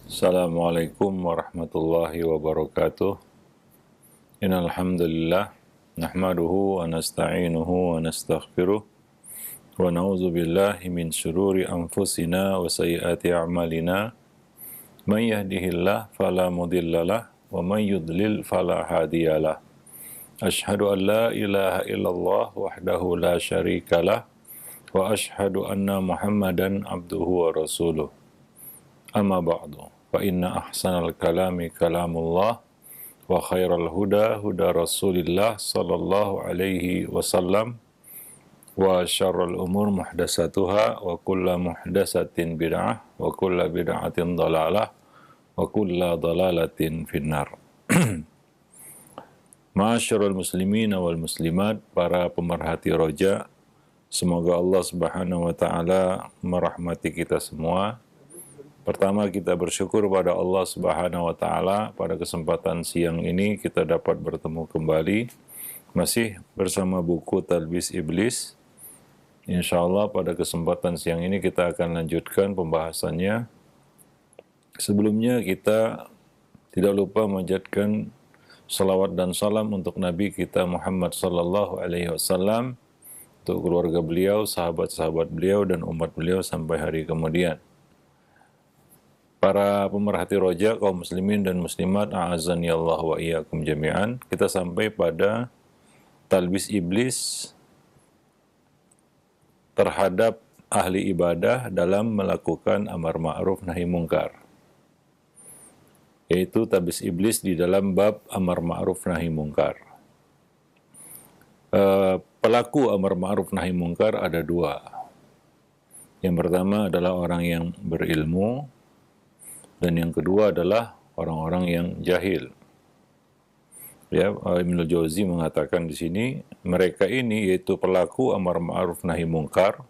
Assalamualaikum warahmatullahi wabarakatuh. Innal hamdalillah nahmaduhu wa nasta'inuhu wa nastaghfiruh wa na'udzu billahi min syururi anfusina wa sayyiati a'malina. May yahdihillahu fala mudhillalah wa may yudlil fala hadiyalah. Asyhadu an la ilaha illallah wahdahu la syarikalah wa asyhadu anna Muhammadan abduhu wa rasuluh. Amma ba'du. Fa inna ahsanal kalami kalamullah wa khairal huda huda Rasulillah sallallahu alaihi wasallam wa syarrul umur muhdatsatuha wa kullu muhdatsatin bid'ah wa kullu bid'atin dhalalah wa kullu dhalalatin finnar. Ma'asyiral muslimin wal muslimat, para pemerhati roja, semoga Allah Subhanahu wa taala merahmati kita semua. Pertama, kita bersyukur pada Allah Subhanahu wa taala pada kesempatan siang ini kita dapat bertemu kembali masih bersama buku Talbis Iblis. Insyaallah pada kesempatan siang ini kita akan lanjutkan pembahasannya. Sebelumnya kita tidak lupa memanjatkan salawat dan salam untuk Nabi kita Muhammad sallallahu alaihi wasallam, untuk keluarga beliau, sahabat-sahabat beliau dan umat beliau sampai hari kemudian. Para pemerhati roja, kaum muslimin dan muslimat, a'azani Allah wa iyyakum jami'an, kita sampai pada talbis iblis terhadap ahli ibadah dalam melakukan amar ma'ruf nahi mungkar. Yaitu talbis iblis di dalam bab amar ma'ruf nahi mungkar. Pelaku amar ma'ruf nahi mungkar ada dua. Yang pertama adalah orang yang berilmu, dan yang kedua adalah orang-orang yang jahil. Ya, Ibnu Jauzi mengatakan di sini, mereka ini yaitu pelaku amar ma'ruf nahi mungkar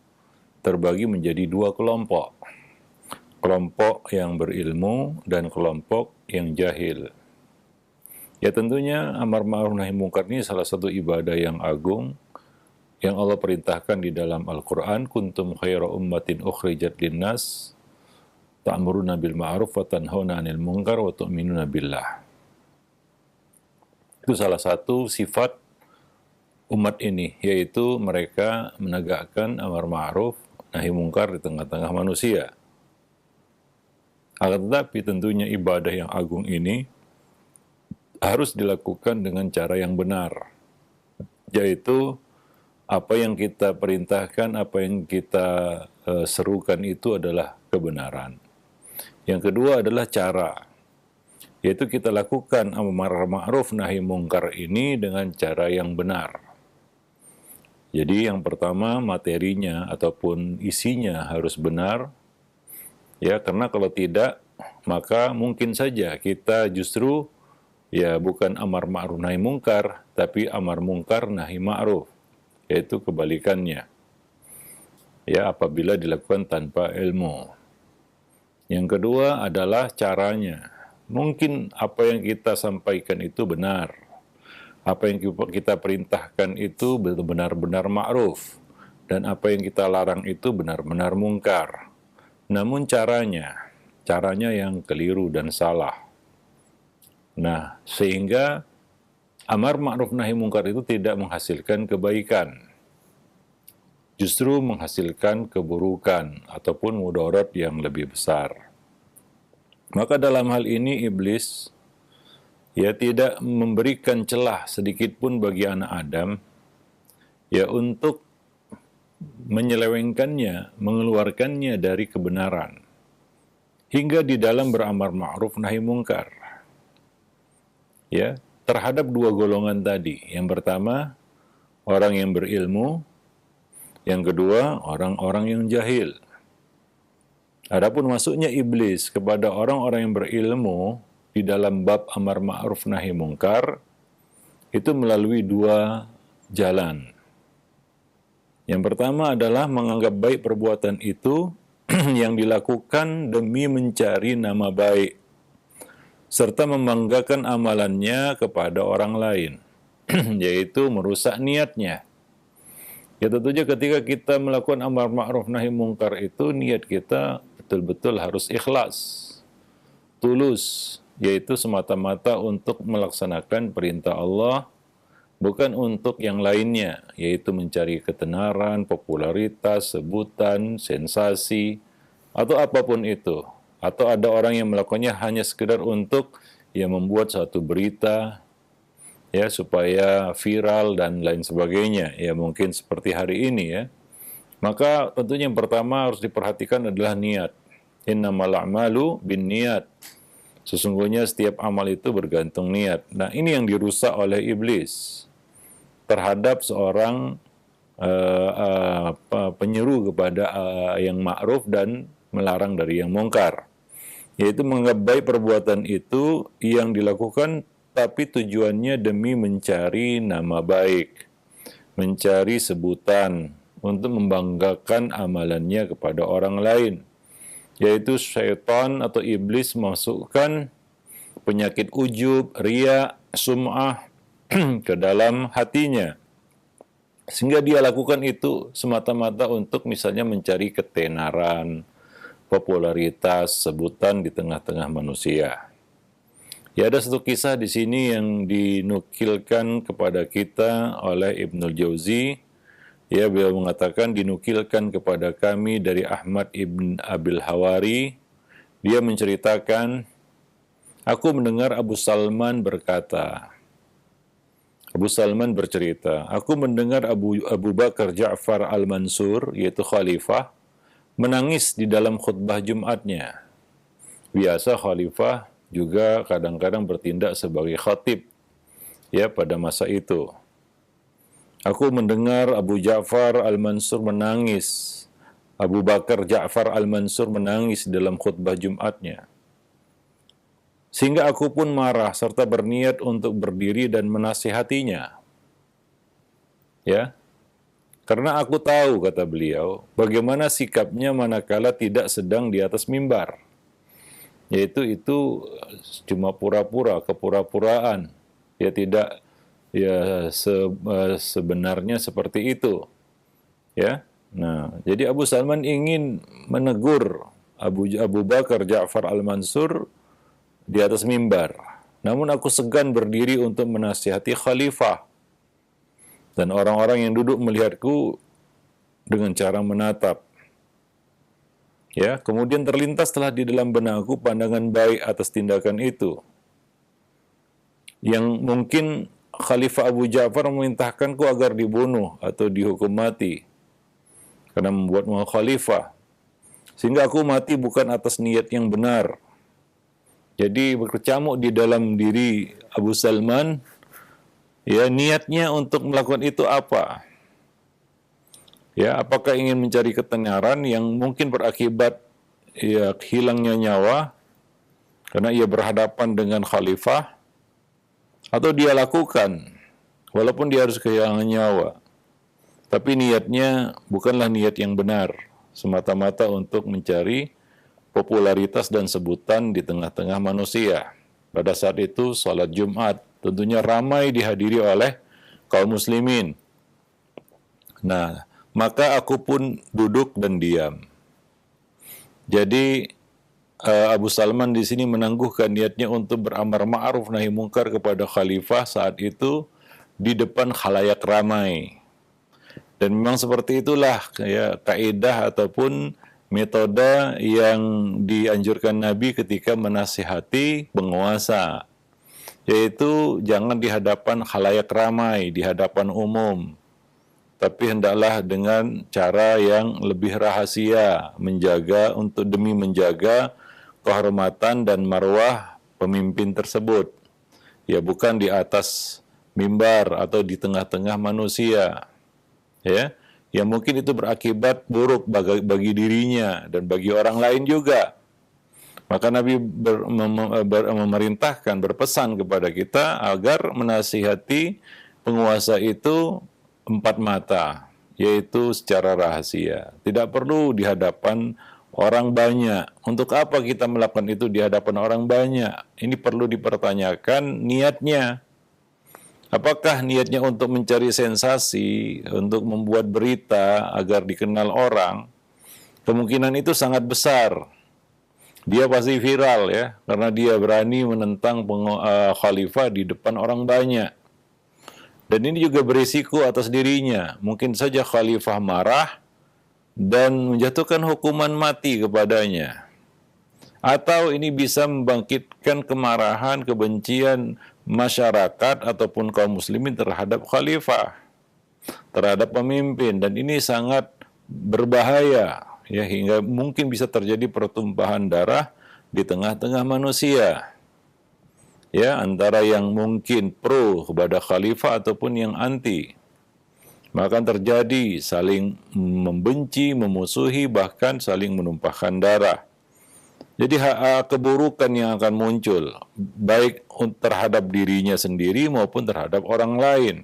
terbagi menjadi dua kelompok. Kelompok yang berilmu dan kelompok yang jahil. Ya tentunya amar ma'ruf nahi mungkar ini salah satu ibadah yang agung yang Allah perintahkan di dalam Al-Qur'an, kuntum khaira ummatin ukhrijat linnas ta'muruna bil ma'ruf wa tanhauna 'anil munkar wa tu'minuna billah. Itu salah satu sifat umat ini, yaitu mereka menegakkan amar ma'ruf nahi mungkar di tengah-tengah manusia. Akan tetapi tentunya ibadah yang agung ini harus dilakukan dengan cara yang benar, yaitu apa yang kita perintahkan, apa yang kita serukan itu adalah kebenaran. Yang kedua adalah cara, yaitu kita lakukan amar ma'ruf nahi mungkar ini dengan cara yang benar. Jadi yang pertama, materinya ataupun isinya harus benar, ya, karena kalau tidak maka mungkin saja kita justru ya bukan amar ma'ruf nahi mungkar, tapi amar mungkar nahi ma'ruf, yaitu kebalikannya. Ya, apabila dilakukan tanpa ilmu. Yang kedua adalah caranya. Mungkin apa yang kita sampaikan itu benar. Apa yang kita perintahkan itu benar-benar ma'ruf. Dan apa yang kita larang itu benar-benar mungkar. Namun caranya yang keliru dan salah. Nah, sehingga amar ma'ruf nahi mungkar itu tidak menghasilkan kebaikan. Justru menghasilkan keburukan ataupun mudarat yang lebih besar. Maka dalam hal ini iblis ya tidak memberikan celah sedikit pun bagi anak Adam ya untuk menyelewengkannya, mengeluarkannya dari kebenaran hingga di dalam beramar ma'ruf nahi mungkar. Ya, terhadap dua golongan tadi. Yang pertama, orang yang berilmu. Yang kedua, orang-orang yang jahil. Adapun masuknya iblis kepada orang-orang yang berilmu di dalam bab amar ma'ruf nahi mungkar itu melalui dua jalan. Yang pertama adalah menganggap baik perbuatan itu yang dilakukan demi mencari nama baik serta membanggakan amalannya kepada orang lain, yaitu merusak niatnya. Ya tentunya ketika kita melakukan amar ma'ruf nahi mungkar itu niat kita betul-betul harus ikhlas. tulus, yaitu semata-mata untuk melaksanakan perintah Allah, bukan untuk yang lainnya, yaitu mencari ketenaran, popularitas, sebutan, sensasi, atau apapun itu. Atau ada orang yang melakukannya hanya sekedar untuk membuat satu berita, ya, supaya viral dan lain sebagainya, ya mungkin seperti hari ini ya. Maka tentunya yang pertama harus diperhatikan adalah niat. Innamal a'malu binniyat. Sesungguhnya setiap amal itu bergantung niat. Nah, ini yang dirusak oleh iblis terhadap seorang penyeru kepada yang ma'ruf dan melarang dari yang mungkar. Yaitu menganggap baik perbuatan itu yang dilakukan tapi tujuannya demi mencari nama baik, mencari sebutan untuk membanggakan amalannya kepada orang lain. Yaitu syaitan atau iblis masukkan penyakit ujub, riya, sum'ah ke dalam hatinya. Sehingga dia lakukan itu semata-mata untuk misalnya mencari ketenaran, popularitas, sebutan di tengah-tengah manusia. Ya, ada satu kisah di sini yang dinukilkan kepada kita oleh Ibnul Jauzi. Ya, beliau mengatakan dinukilkan kepada kami dari Ahmad ibn Abil Hawari. Dia menceritakan, aku mendengar Abu Salman berkata, Abu Salman bercerita, aku mendengar Abu Bakar Ja'far al-Mansur, yaitu khalifah, menangis di dalam khutbah Jumatnya. Biasa khalifah juga kadang-kadang bertindak sebagai khatib ya pada masa itu. Aku mendengar Abu Ja'far al-Mansur menangis. Abu Bakar Ja'far al-Mansur menangis dalam khutbah Jumatnya. Sehingga aku pun marah serta berniat untuk berdiri dan menasihatinya. Ya. Karena aku tahu, kata beliau, bagaimana sikapnya manakala tidak sedang di atas mimbar. Yaitu itu cuma pura-pura, kepura-puraan. Ya tidak sebenarnya seperti itu. Ya. Nah, jadi Abu Salman ingin menegur Abu Bakar Ja'far al-Mansur di atas mimbar. Namun aku segan berdiri untuk menasihati khalifah. Dan orang-orang yang duduk melihatku dengan cara menatap. Ya, kemudian terlintaslah di dalam benakku pandangan baik atas tindakan itu. Yang mungkin Khalifah Abu Ja'far memerintahkanku agar dibunuh atau dihukum mati karena membuat khalifah. Sehingga aku mati bukan atas niat yang benar. Jadi berkecamuk di dalam diri Abu Salman, ya, niatnya untuk melakukan itu apa? Ya, apakah ingin mencari ketenaran yang mungkin berakibat ya hilangnya nyawa karena ia berhadapan dengan khalifah, atau dia lakukan walaupun dia harus kehilangan nyawa, tapi niatnya bukanlah niat yang benar, semata-mata untuk mencari popularitas dan sebutan di tengah-tengah manusia. Pada saat itu salat Jumat tentunya ramai dihadiri oleh kaum muslimin. Nah, maka aku pun duduk dan diam. Jadi Abu Salman di sini menangguhkan niatnya untuk beramar ma'ruf nahi mungkar kepada khalifah saat itu di depan khalayak ramai. Dan memang seperti itulah ya kaidah ataupun metode yang dianjurkan Nabi ketika menasihati penguasa, yaitu jangan di hadapan khalayak ramai, di hadapan umum, tapi hendaklah dengan cara yang lebih rahasia, demi menjaga kehormatan dan marwah pemimpin tersebut. Ya, bukan di atas mimbar atau di tengah-tengah manusia. Ya, yang mungkin itu berakibat buruk bagi dirinya dan bagi orang lain juga. Maka Nabi memerintahkan, berpesan kepada kita agar menasihati penguasa itu empat mata, yaitu secara rahasia. Tidak perlu di hadapan orang banyak. Untuk apa kita melakukan itu di hadapan orang banyak? Ini perlu dipertanyakan niatnya. Apakah niatnya untuk mencari sensasi, untuk membuat berita agar dikenal orang? Kemungkinan itu sangat besar. Dia pasti viral ya, karena dia berani menentang khalifah di depan orang banyak. Dan ini juga berisiko atas dirinya. Mungkin saja khalifah marah dan menjatuhkan hukuman mati kepadanya. Atau ini bisa membangkitkan kemarahan, kebencian masyarakat ataupun kaum muslimin terhadap khalifah, terhadap pemimpin, dan ini sangat berbahaya ya, hingga mungkin bisa terjadi pertumpahan darah di tengah-tengah manusia ya, antara yang mungkin pro kepada khalifah ataupun yang anti. Maka terjadi saling membenci, memusuhi, bahkan saling menumpahkan darah. Jadi keburukan yang akan muncul baik terhadap dirinya sendiri maupun terhadap orang lain.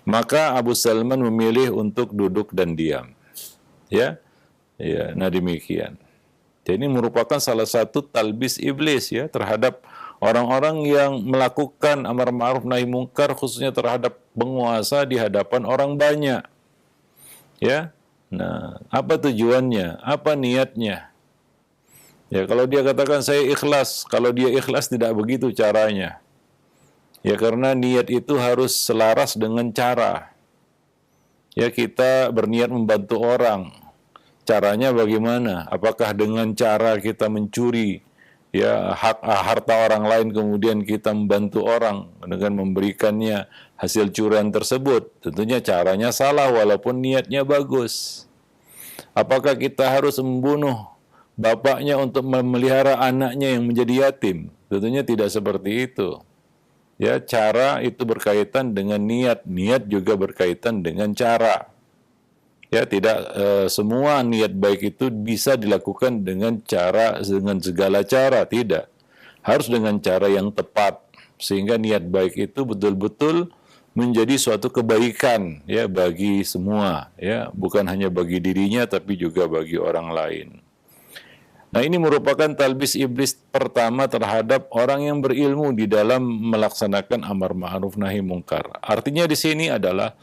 Maka Abu Salman memilih untuk duduk dan diam. Ya, ya, nah demikian. Jadi ini merupakan salah satu talbis iblis ya terhadap orang-orang yang melakukan amar ma'ruf nahi mungkar, khususnya terhadap penguasa di hadapan orang banyak. Ya, nah apa tujuannya? Apa niatnya? Ya, kalau dia katakan saya ikhlas, kalau dia ikhlas tidak begitu caranya. Ya, karena niat itu harus selaras dengan cara. Ya, kita berniat membantu orang. Caranya bagaimana? Apakah dengan cara kita mencuri ya harta orang lain, kemudian kita membantu orang dengan memberikannya hasil curian tersebut? Tentunya caranya salah walaupun niatnya bagus. Apakah kita harus membunuh bapaknya untuk memelihara anaknya yang menjadi yatim? Tentunya tidak seperti itu. Ya, cara itu berkaitan dengan niat, niat juga berkaitan dengan cara. Ya, tidak semua niat baik itu bisa dilakukan dengan segala cara, tidak. Harus dengan cara yang tepat sehingga niat baik itu betul-betul menjadi suatu kebaikan ya bagi semua, ya, bukan hanya bagi dirinya tapi juga bagi orang lain. Nah, ini merupakan talbis iblis pertama terhadap orang yang berilmu di dalam melaksanakan amar ma'ruf nahi mungkar. Artinya di sini adalah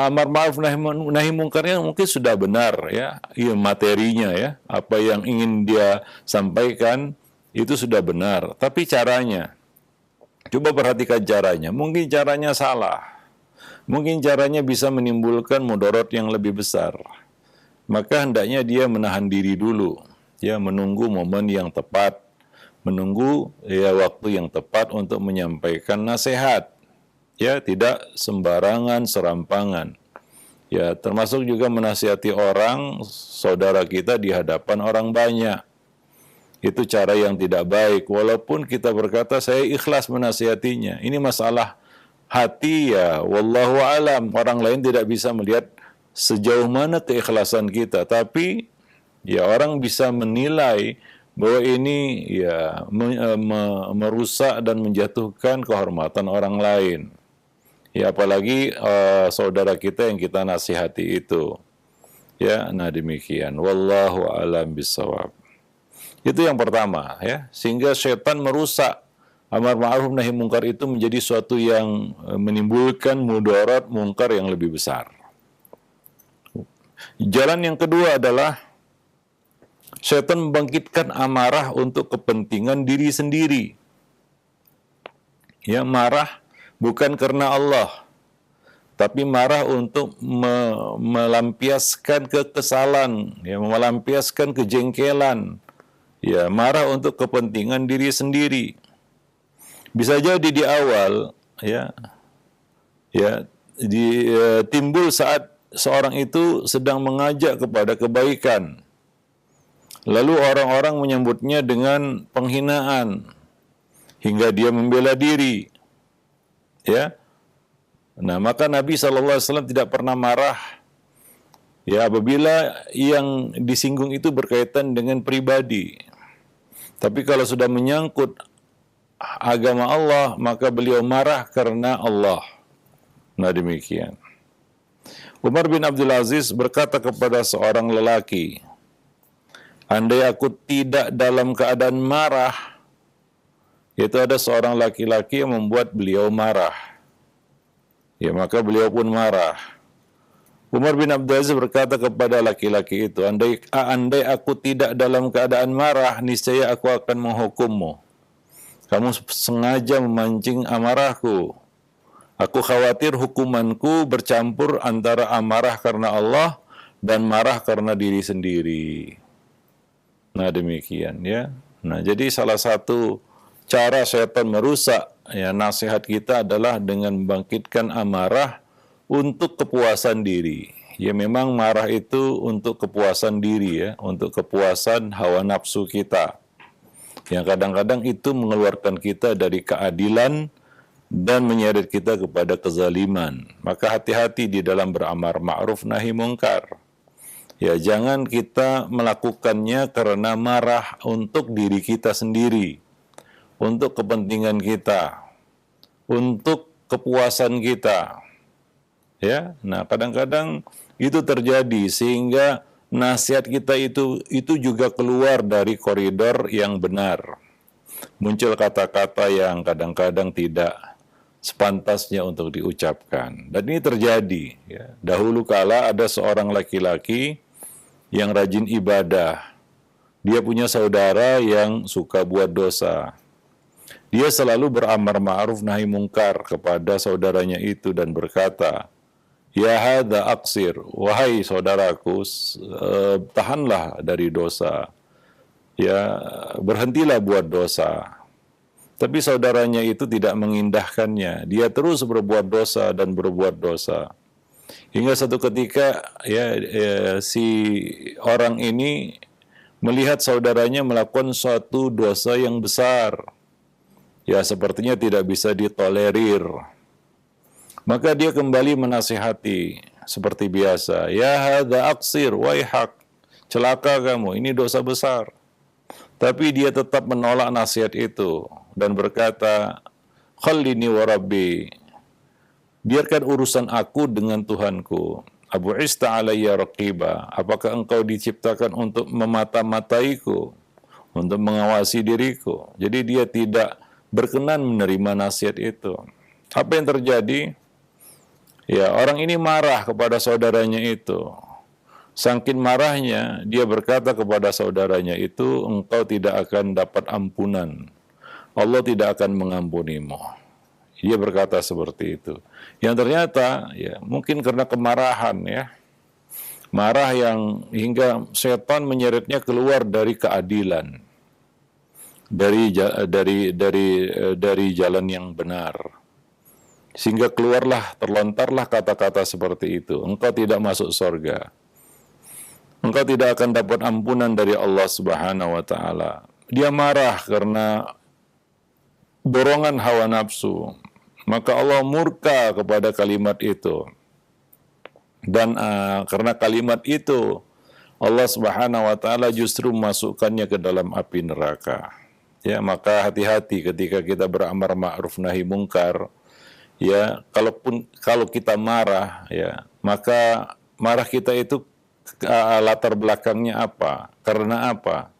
amar ma'ruf nahi mungkarnya mungkin sudah benar ya, materinya ya, apa yang ingin dia sampaikan itu sudah benar, tapi caranya, coba perhatikan caranya, mungkin caranya salah, mungkin caranya bisa menimbulkan mudarat yang lebih besar. Maka hendaknya dia menahan diri dulu, ya, menunggu momen yang tepat, menunggu ya waktu yang tepat untuk menyampaikan nasihat. Ya, tidak sembarangan, serampangan. Ya, termasuk juga menasihati orang, saudara kita di hadapan orang banyak. Itu cara yang tidak baik. Walaupun kita berkata, saya ikhlas menasihatinya. Ini masalah hati ya, wallahu alam. Orang lain tidak bisa melihat sejauh mana keikhlasan kita. Tapi, ya orang bisa menilai bahwa ini ya merusak dan menjatuhkan kehormatan orang lain. Ya, apalagi saudara kita yang kita nasihati itu. Ya, nah demikian. Wallahu a'lam bishawab. Itu yang pertama ya, sehingga setan merusak amar ma'ruf nahi mungkar itu menjadi suatu yang menimbulkan mudarat mungkar yang lebih besar. Jalan yang kedua adalah setan membangkitkan amarah untuk kepentingan diri sendiri. Ya, marah bukan karena Allah, tapi marah untuk melampiaskan kekesalan, ya, melampiaskan kejengkelan, ya, marah untuk kepentingan diri sendiri. Bisa jadi di awal, ya, timbul saat seorang itu sedang mengajak kepada kebaikan, lalu orang-orang menyambutnya dengan penghinaan hingga dia membela diri, ya. Nah, maka Nabi SAW tidak pernah marah ya apabila yang disinggung itu berkaitan dengan pribadi. Tapi kalau sudah menyangkut agama Allah, maka beliau marah karena Allah. Nah, demikian. Umar bin Abdul Aziz berkata kepada seorang lelaki, andai aku tidak dalam keadaan marah, yaitu ada seorang laki-laki yang membuat beliau marah, ya maka beliau pun marah. Umar bin Abdul Aziz berkata kepada laki-laki itu, andai aku tidak dalam keadaan marah, niscaya aku akan menghukummu. Kamu sengaja memancing amarahku. Aku khawatir hukumanku bercampur antara amarah karena Allah dan marah karena diri sendiri. Nah demikian ya. Nah jadi salah satu cara setan merusak ya nasihat kita adalah dengan membangkitkan amarah untuk kepuasan diri. Ya memang marah itu untuk kepuasan diri ya, untuk kepuasan hawa nafsu kita. Yang kadang-kadang itu mengeluarkan kita dari keadilan dan menyeret kita kepada kezaliman. Maka hati-hati di dalam beramar ma'ruf nahi mungkar. Ya jangan kita melakukannya karena marah untuk diri kita sendiri, untuk kepentingan kita, untuk kepuasan kita. Ya, nah kadang-kadang itu terjadi sehingga nasihat kita itu juga keluar dari koridor yang benar. Muncul kata-kata yang kadang-kadang tidak sepantasnya untuk diucapkan. Dan ini terjadi. Ya. Dahulu kala ada seorang laki-laki yang rajin ibadah. Dia punya saudara yang suka buat dosa. Dia selalu beramar ma'ruf nahi mungkar kepada saudaranya itu dan berkata, ya hadza aqsir, wahai saudaraku, tahanlah dari dosa. Ya, berhentilah buat dosa. Tapi saudaranya itu tidak mengindahkannya. Dia terus berbuat dosa dan berbuat dosa. Hingga satu ketika si orang ini melihat saudaranya melakukan suatu dosa yang besar. Ya, sepertinya tidak bisa ditolerir. Maka dia kembali menasihati seperti biasa. Ya hadza aqsir, waihak. Celaka kamu, ini dosa besar. Tapi dia tetap menolak nasihat itu dan berkata, khallini wa rabbi, biarkan urusan aku dengan Tuhanku. Abu ista alayya raqiba, apakah engkau diciptakan untuk memata-mataiku, untuk mengawasi diriku? Jadi dia tidak berkenan menerima nasihat itu. Apa yang terjadi? Ya, orang ini marah kepada saudaranya itu. Saking marahnya, dia berkata kepada saudaranya itu, engkau tidak akan dapat ampunan. Allah tidak akan mengampunimu. Dia berkata seperti itu. Yang ternyata, ya mungkin karena kemarahan ya. Marah yang hingga setan menyeretnya keluar dari keadilan. Dari jalan yang benar. Sehingga terlontarlah kata-kata seperti itu. Engkau tidak masuk surga. Engkau tidak akan dapat ampunan dari Allah Subhanahu wa taala. Dia marah karena dorongan hawa nafsu. Maka Allah murka kepada kalimat itu. Dan karena kalimat itu Allah Subhanahu wa taala justru memasukkannya ke dalam api neraka. Ya, maka hati-hati ketika kita beramar ma'ruf nahi mungkar. Ya, kalau kita marah, ya, maka marah kita itu latar belakangnya apa? Karena apa?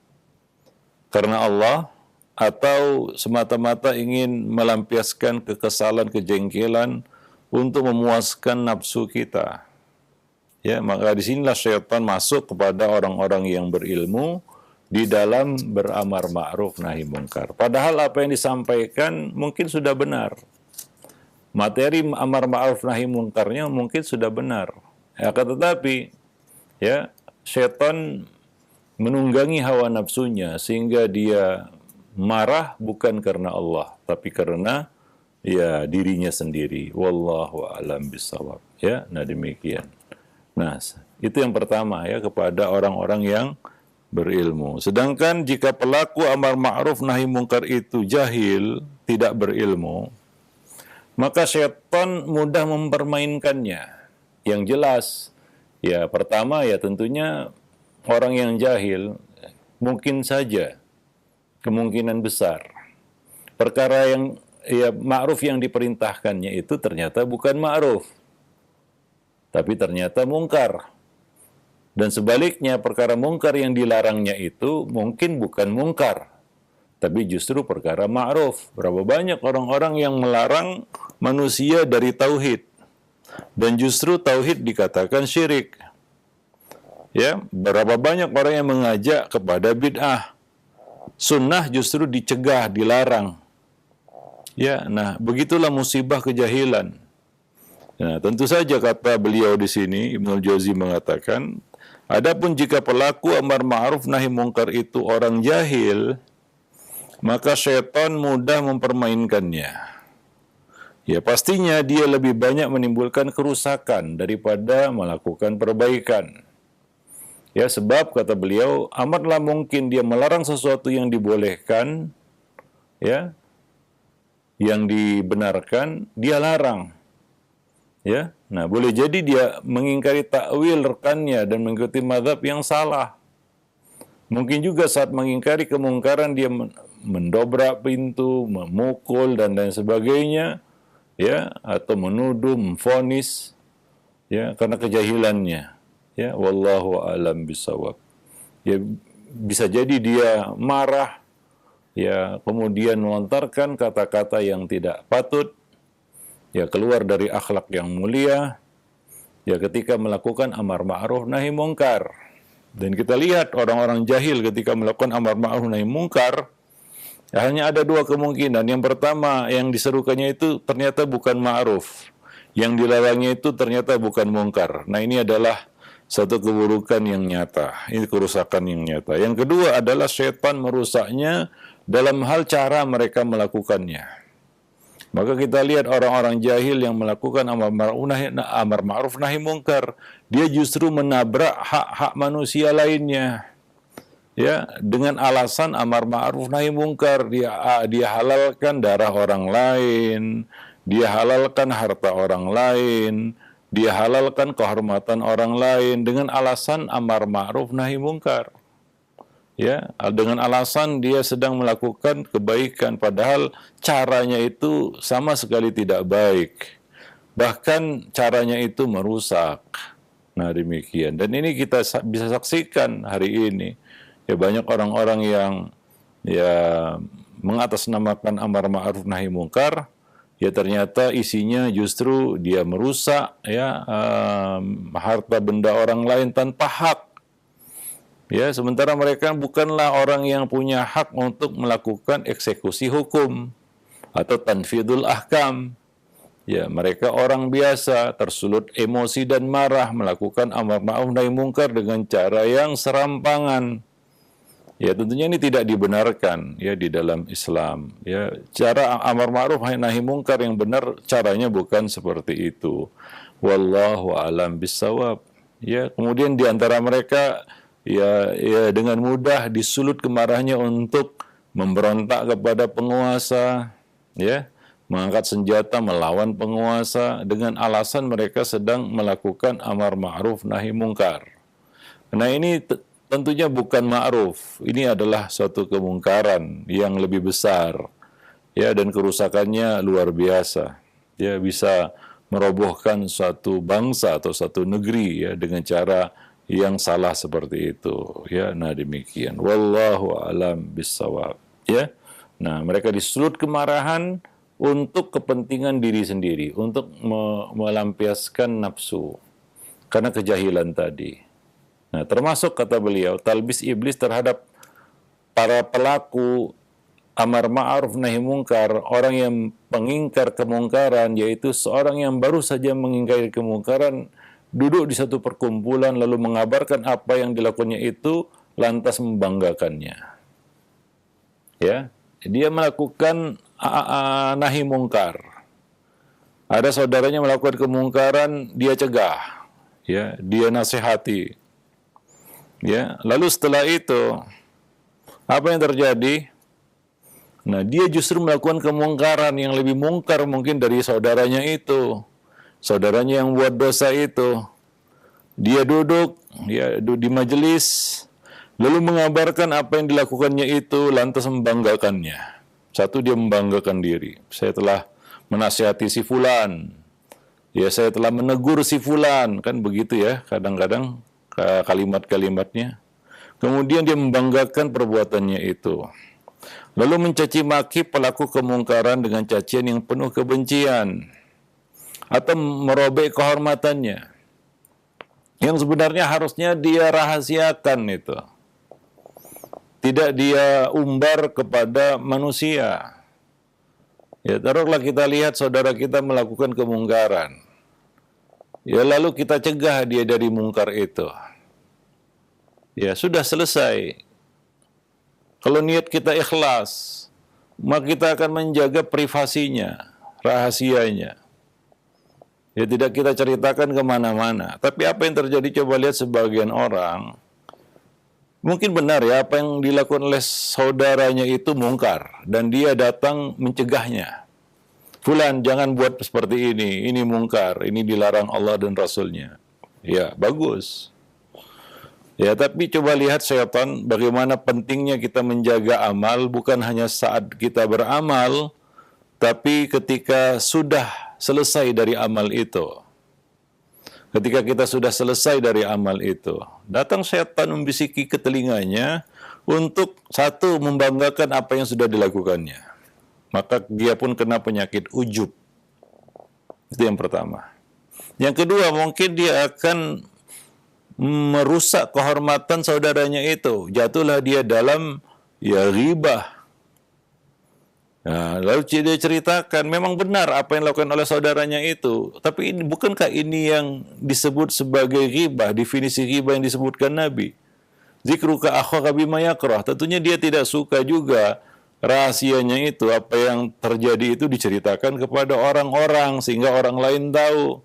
Karena Allah atau semata-mata ingin melampiaskan kekesalan, kejengkelan untuk memuaskan nafsu kita. Ya, maka disinilah syaitan masuk kepada orang-orang yang berilmu di dalam beramar ma'ruf nahi mungkar. Padahal apa yang disampaikan mungkin sudah benar. Materi amar ma'ruf nahi mungkarnya mungkin sudah benar. Ya, tetapi ya, syaitan menunggangi hawa nafsunya sehingga dia marah bukan karena Allah, tapi karena ya dirinya sendiri. Wallahu a'lam bishawab. Ya, nah demikian. Nah, itu yang pertama ya kepada orang-orang yang berilmu. Sedangkan jika pelaku amar ma'ruf nahi mungkar itu jahil, tidak berilmu, maka syaitan mudah mempermainkannya. Yang jelas, ya pertama ya tentunya orang yang jahil mungkin saja, kemungkinan besar, perkara yang ya ma'ruf yang diperintahkannya itu ternyata bukan ma'ruf, tapi ternyata mungkar. Dan sebaliknya perkara mungkar yang dilarangnya itu mungkin bukan mungkar, tapi justru perkara ma'ruf. Berapa banyak orang-orang yang melarang manusia dari tauhid, Dan justru tauhid dikatakan syirik. Ya, berapa banyak orang yang mengajak kepada bid'ah. Sunnah justru dicegah, dilarang. Ya, nah begitulah musibah kejahilan. Nah, tentu saja kata beliau di sini, Ibnul Jauzi mengatakan, adapun jika pelaku amar ma'ruf nahi mungkar itu orang jahil, maka syaitan mudah mempermainkannya. Ya, pastinya dia lebih banyak menimbulkan kerusakan daripada melakukan perbaikan. Ya, sebab kata beliau, amatlah mungkin dia melarang sesuatu yang dibolehkan, ya, yang dibenarkan, dia larang. Ya, nah boleh jadi dia mengingkari takwil rekannya dan mengikuti mazhab yang salah. Mungkin juga saat mengingkari kemungkaran dia mendobrak pintu, memukul dan lain sebagainya, ya, atau menuduh, memvonis, ya, karena kejahilannya. Ya, wallahu a'lam bishawab. Ya, bisa jadi dia marah, ya, kemudian melontarkan kata-kata yang tidak patut, ya, keluar dari akhlak yang mulia, ya, ketika melakukan amar ma'ruf nahi mungkar. Dan kita lihat orang-orang jahil ketika melakukan amar ma'ruf nahi mungkar, ya, hanya ada dua kemungkinan. Yang pertama, yang diserukannya itu ternyata bukan ma'ruf. Yang dilarangnya itu ternyata bukan mungkar. Nah, ini adalah satu keburukan yang nyata. Ini kerusakan yang nyata. Yang kedua adalah setan merusaknya dalam hal cara mereka melakukannya. Maka kita lihat orang-orang jahil yang melakukan amar ma'ruf nahi mungkar, dia justru menabrak hak-hak manusia lainnya. Ya, dengan alasan amar ma'ruf nahi mungkar, dia halalkan darah orang lain, dia halalkan harta orang lain, dia halalkan kehormatan orang lain dengan alasan amar ma'ruf nahi mungkar. Ya, dengan alasan dia sedang melakukan kebaikan, padahal caranya itu sama sekali tidak baik. Bahkan caranya itu merusak. Nah, demikian. Dan ini kita bisa saksikan hari ini. Ya, banyak orang-orang yang ya mengatasnamakan amar ma'ruf nahi mungkar, ya ternyata isinya justru dia merusak, ya, harta benda orang lain tanpa hak. Ya, sementara mereka bukanlah orang yang punya hak untuk melakukan eksekusi hukum atau tanfidul ahkam. Ya, mereka orang biasa, tersulut emosi dan marah, melakukan amar ma'ruf nahi mungkar dengan cara yang serampangan. Ya, tentunya ini tidak dibenarkan, ya, di dalam Islam. Ya, cara amar ma'ruf nahi mungkar yang benar caranya bukan seperti itu. Wallahu a'lam bishawab. Ya, kemudian di antara mereka ya dengan mudah disulut kemarahannya untuk memberontak kepada penguasa, ya, mengangkat senjata melawan penguasa dengan alasan mereka sedang melakukan amar ma'ruf nahi mungkar. Nah, ini tentunya bukan ma'ruf. Ini adalah suatu kemungkaran yang lebih besar, ya, dan kerusakannya luar biasa. Ya, bisa merobohkan suatu bangsa atau satu negeri, ya, dengan cara yang salah seperti itu, ya. Nah, demikian. Wallahu a'lam bishawab. Ya. Nah, mereka disulut kemarahan untuk kepentingan diri sendiri, untuk melampiaskan nafsu karena kejahilan tadi. Nah, termasuk kata beliau talbis iblis terhadap para pelaku amar ma'ruf nahi mungkar, orang yang mengingkar kemungkaran, yaitu seorang yang baru saja mengingkari kemungkaran, duduk di satu perkumpulan lalu mengabarkan apa yang dilakukannya itu lantas membanggakannya. Ya, dia melakukan nahi mungkar. Ada saudaranya melakukan kemungkaran, dia cegah, ya, dia nasihati. Ya, lalu setelah itu apa yang terjadi? Nah, dia justru melakukan kemungkaran yang lebih mungkar mungkin dari saudaranya itu. Saudaranya yang buat dosa itu, dia duduk di majelis, lalu mengabarkan apa yang dilakukannya itu, lantas membanggakannya. Satu, dia membanggakan diri. Saya telah menasihati si fulan, ya, saya telah menegur si fulan, kan begitu ya, kadang-kadang kalimat-kalimatnya. Kemudian dia membanggakan perbuatannya itu. Lalu mencaci maki pelaku kemungkaran dengan cacian yang penuh kebencian. atau merobek kehormatannya. Yang sebenarnya harusnya dia rahasiakan itu. Tidak dia umbar kepada manusia. Ya, taruhlah kita lihat saudara kita melakukan kemungkaran. Ya, lalu kita cegah dia dari mungkar itu. Ya, sudah selesai. Kalau niat kita ikhlas, maka kita akan menjaga privasinya, rahasianya. Ya, tidak kita ceritakan kemana-mana. Tapi apa yang terjadi, coba lihat sebagian orang, mungkin benar ya, apa yang dilakukan oleh saudaranya itu mungkar, dan dia datang mencegahnya. Fulan, jangan buat seperti ini mungkar, ini dilarang Allah dan Rasulnya. Ya, bagus. Ya, tapi coba lihat syaitan, bagaimana pentingnya kita menjaga amal, bukan hanya saat kita beramal, tapi ketika sudah selesai dari amal itu. Ketika kita sudah selesai dari amal itu, datang syaitan membisiki ke telinganya untuk satu, membanggakan apa yang sudah dilakukannya. Maka dia pun kena penyakit ujub. Itu yang pertama. Yang kedua, mungkin dia akan merusak kehormatan saudaranya itu. Jatuhlah dia dalam ghibah. Nah, lalu dia ceritakan, memang benar apa yang dilakukan oleh saudaranya itu. Tapi bukankah ini yang disebut sebagai ghibah, definisi ghibah yang disebutkan Nabi? Zikruka akhaka bima yakrah. Tentunya dia tidak suka juga rahasianya itu, apa yang terjadi itu diceritakan kepada orang-orang sehingga orang lain tahu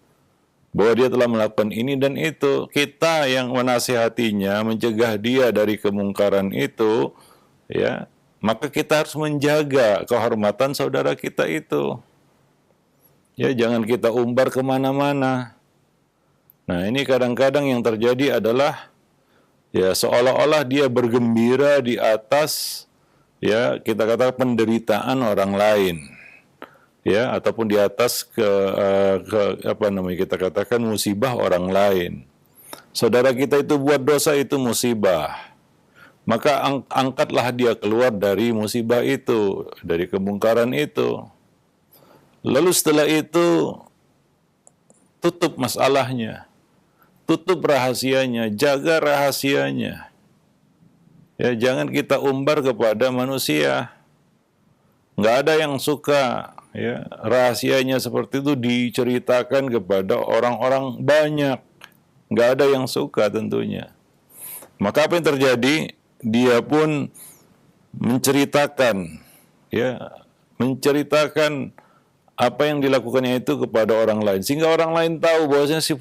bahwa dia telah melakukan ini dan itu. Kita yang menasihatinya, mencegah dia dari kemungkaran itu, ya, maka kita harus menjaga kehormatan saudara kita itu. Ya, jangan kita umbar kemana-mana. Nah, ini kadang-kadang yang terjadi adalah ya seolah-olah dia bergembira di atas, ya, kita katakan penderitaan orang lain, ya, ataupun di atas kita katakan musibah orang lain. Saudara kita itu buat dosa, itu musibah, maka angkatlah dia keluar dari musibah itu, dari kemungkaran itu. Lalu setelah itu tutup masalahnya, tutup rahasianya, jaga rahasianya. Ya, jangan kita umbar kepada manusia. Nggak ada yang suka, ya, rahasianya seperti itu diceritakan kepada orang-orang banyak. Nggak ada yang suka tentunya. Maka apa yang terjadi? Dia pun menceritakan, ya, menceritakan apa yang dilakukannya itu kepada orang lain, sehingga orang lain tahu bahwasanya si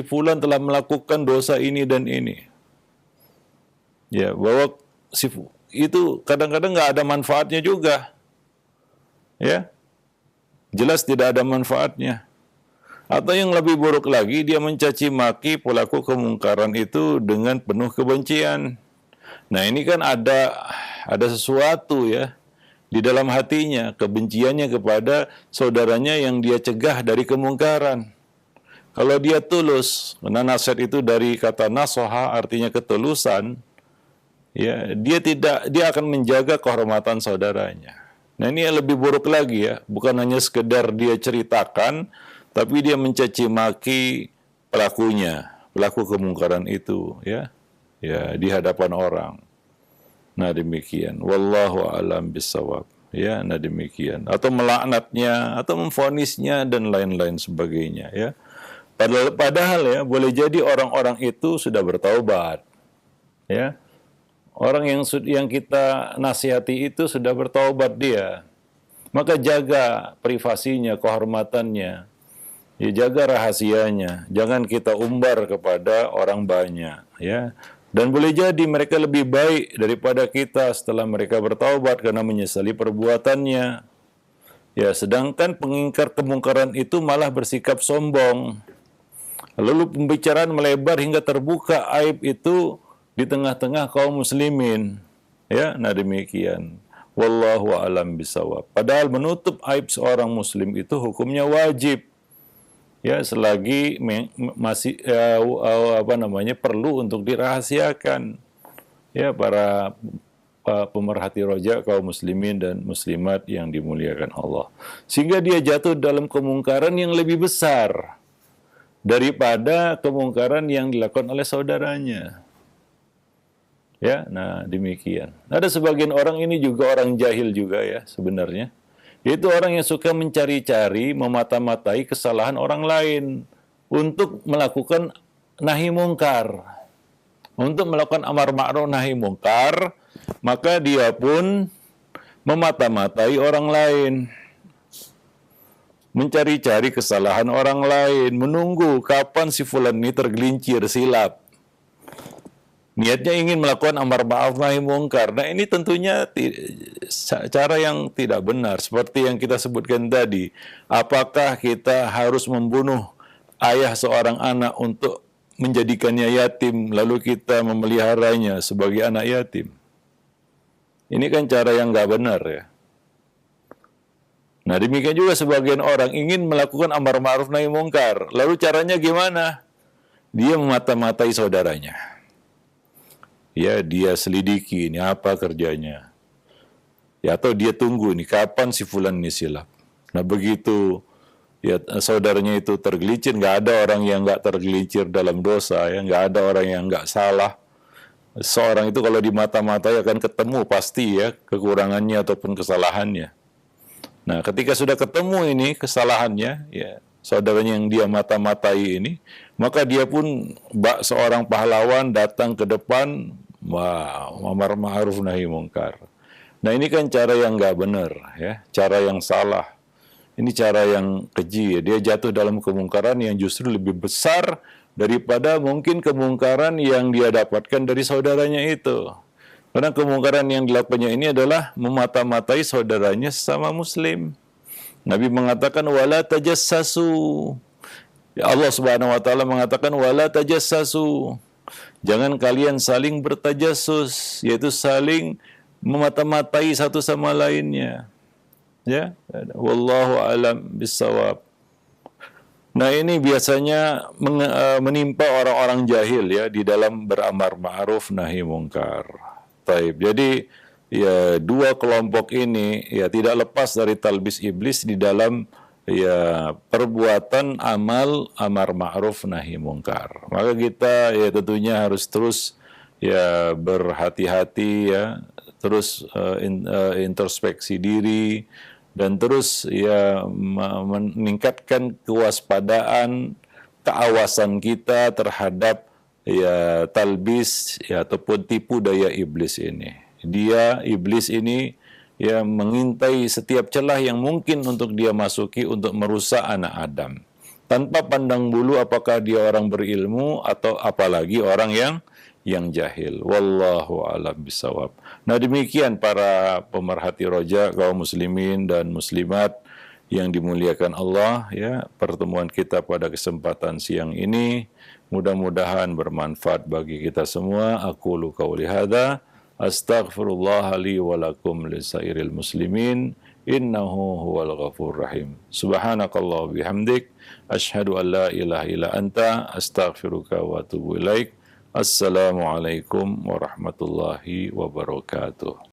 fulan telah melakukan dosa ini dan ini. Ya, bahwa itu kadang-kadang nggak ada manfaatnya juga. Ya, jelas tidak ada manfaatnya. Atau yang lebih buruk lagi, dia mencaci maki pelaku kemungkaran itu dengan penuh kebencian. Nah, ini kan ada sesuatu, ya, di dalam hatinya, kebenciannya kepada saudaranya yang dia cegah dari kemungkaran. Kalau dia tulus, karena nasihat itu dari kata nasoha, artinya ketulusan, ya, dia akan menjaga kehormatan saudaranya. Nah, ini yang lebih buruk lagi, ya, bukan hanya sekedar dia ceritakan, tapi dia mencaci maki pelaku kemungkaran itu, ya, di hadapan orang. Nah, demikian. Wallahu a'lam bishawab. Ya, nah demikian. Atau melaknatnya, atau memvonisnya dan lain-lain sebagainya, ya. Padahal ya, boleh jadi orang-orang itu sudah bertaubat, ya. Orang yang kita nasihati itu sudah bertaubat dia. Maka jaga privasinya, kehormatannya. Ya, jaga rahasianya. Jangan kita umbar kepada orang banyak, ya. Dan boleh jadi mereka lebih baik daripada kita setelah mereka bertaubat karena menyesali perbuatannya. Ya, sedangkan pengingkar kemungkaran itu malah bersikap sombong. Lalu pembicaraan melebar hingga terbuka aib itu di tengah-tengah kaum muslimin. Ya, nah demikian. Wallahu a'lam bishawab. Padahal menutup aib seorang muslim itu hukumnya wajib. Ya, selagi masih perlu untuk dirahasiakan. Ya, para pemerhati roja kaum muslimin dan muslimat yang dimuliakan Allah. Sehingga dia jatuh dalam kemungkaran yang lebih besar daripada kemungkaran yang dilakukan oleh saudaranya. Ya, nah demikian. Ada sebagian orang ini juga orang jahil juga ya sebenarnya. Itu orang yang suka mencari-cari, memata-matai kesalahan orang lain untuk melakukan nahi mungkar. Untuk melakukan amar ma'ruf nahi mungkar, maka dia pun memata-matai orang lain. Mencari-cari kesalahan orang lain, menunggu kapan si fulan ini tergelincir silap. Niatnya ingin melakukan amar ma'ruf nahi mungkar. Nah, ini tentunya cara yang tidak benar. Seperti yang kita sebutkan tadi. Apakah kita harus membunuh ayah seorang anak untuk menjadikannya yatim, lalu kita memeliharanya sebagai anak yatim? Ini kan cara yang nggak benar ya. Nah, demikian juga sebagian orang ingin melakukan amar ma'ruf nahi mungkar. Lalu caranya gimana? Dia memata-matai saudaranya. Ya, dia selidiki ini apa kerjanya. Ya, atau dia tunggu nih kapan si fulan ini silap. Nah, begitu ya saudaranya itu tergelincir, nggak ada orang yang nggak tergelincir dalam dosa, ya nggak ada orang yang nggak salah. Seorang itu kalau di mata-mata akan ketemu pasti ya kekurangannya ataupun kesalahannya. Nah, ketika sudah ketemu ini kesalahannya, ya saudaranya yang dia mata-matai ini, maka dia pun seorang pahlawan datang ke depan, amar ma'ruf nahi mungkar. Nah, ini kan cara yang nggak benar, ya, cara yang salah. Ini cara yang keji, ya. Dia jatuh dalam kemungkaran yang justru lebih besar daripada mungkin kemungkaran yang dia dapatkan dari saudaranya itu. Karena kemungkaran yang dilakukannya ini adalah memata-matai saudaranya sesama muslim. Nabi mengatakan wala tajassasu. Ya, Allah Subhanahu wa taala mengatakan wala tajassasu. Jangan kalian saling bertajassus, yaitu saling memata-matai satu sama lainnya. Ya, wallahu alam bissawab. Nah, ini biasanya menimpa orang-orang jahil ya di dalam beramar ma'ruf nahi mungkar. Taib. Jadi ya dua kelompok ini ya tidak lepas dari talbis iblis di dalam ya perbuatan amal amar ma'ruf nahi mungkar. Maka kita ya tentunya harus terus ya berhati-hati ya, terus introspeksi diri dan terus ya meningkatkan kewaspadaan, keawasan kita terhadap ya talbis ya ataupun tipu daya iblis ini. Iblis ini ya mengintai setiap celah yang mungkin untuk dia masuki untuk merusak anak Adam. Tanpa pandang bulu apakah dia orang berilmu atau apalagi orang yang jahil. Wallahu a'lam bishawab. Nah, demikian para pemerhati roja kaum muslimin dan muslimat yang dimuliakan Allah ya, pertemuan kita pada kesempatan siang ini mudah-mudahan bermanfaat bagi kita semua. Aqulu qauli hadza astaghfirullah li wa lakum lisairil muslimin innahu huwal ghafurur rahim. Subhanakallah bihamdik asyhadu an la ilaha illa anta astaghfiruka wa atubu ilaik. Assalamualaikum warahmatullahi wabarakatuh.